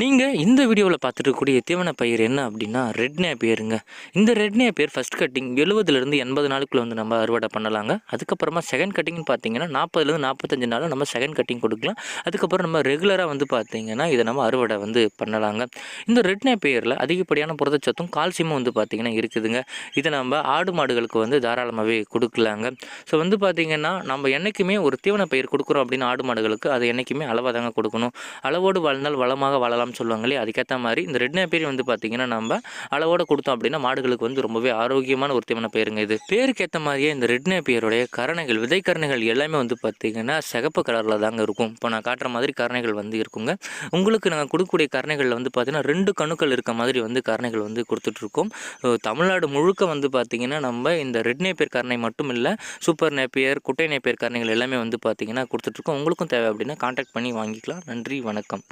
இந்த வீடியோவில் பார்த்துட்டு இருக்கக்கூடிய தீவன பயிர் என்ன அப்படின்னா ரெட் நேப்பியருங்க. இந்த ரெட் நேப்பியர் ஃபஸ்ட் கட்டிங் 70லேருந்து 80 நாளுக்குள்ள வந்து நம்ம அறுவடை பண்ணலாங்க. அதுக்கப்புறமா செகண்ட் கட்டிங்னு பார்த்தீங்கன்னா 40லேருந்து 45 நாளில் நம்ம செகண்ட் கட்டிங் கொடுக்கலாம். அதுக்கப்புறம் நம்ம ரெகுலராக வந்து பார்த்தீங்கன்னா இதை நம்ம அறுவடை வந்து பண்ணலாங்க. இந்த ரெட் நேப்பியரில் அதிகப்படியான புரதச்சத்தும் கால்சியமும் வந்து பார்த்திங்கன்னா இருக்குதுங்க. இதை நம்ம ஆடு மாடுகளுக்கு வந்து தாராளமாகவே கொடுக்கலாங்க. ஸோ வந்து பார்த்திங்கன்னா நம்ம என்றைக்குமே ஒரு தீவன பயிர் கொடுக்குறோம் அப்படின்னு ஆடு மாடுகளுக்கு அதை என்றைக்குமே அளவாக தாங்க கொடுக்கணும். அளவோடு வாழ்ந்தால் வளமாக வாழலாம் சொல்லுவாங்களே, அதுக்கேற்ற மாதிரி இந்த ரெட் நேப்பியர் வந்து பார்த்திங்கன்னா நம்ம அளவோடு கொடுத்தோம் அப்படின்னா மாடுகளுக்கு வந்து ரொம்பவே ஆரோக்கியமான ஒரு தீவன பயிருங்க. இது பேருக்கு ஏற்ற மாதிரியே இந்த ரெட் நேப்பியருடைய கரணைகள் விதை கரணைகள் எல்லாமே வந்து பார்த்திங்கன்னா சிகப்பு கலரில் தாங்க இருக்கும். இப்போ நான் காட்டுற மாதிரி கரணைகள் வந்து இருக்குங்க. உங்களுக்கு நாங்கள் கொடுக்கக்கூடிய கரணைகளில் வந்து பார்த்திங்கன்னா 2 கணுக்கள் இருக்க மாதிரி வந்து கரணைகள் வந்து கொடுத்துட்ருக்கோம். தமிழ்நாடு முழுக்க வந்து பார்த்திங்கன்னா நம்ம இந்த ரெட் நேப்பியர் கரணை மட்டும் இல்லை, சூப்பர் நேப்பியர், குட்டை நேப்பியர் கரணைகள் எல்லாமே வந்து பார்த்திங்கன்னா கொடுத்துட்ருக்கோம். உங்களுக்கும் தேவை அப்படின்னா கான்டாக்ட் பண்ணி வாங்கிக்கலாம். நன்றி, வணக்கம்.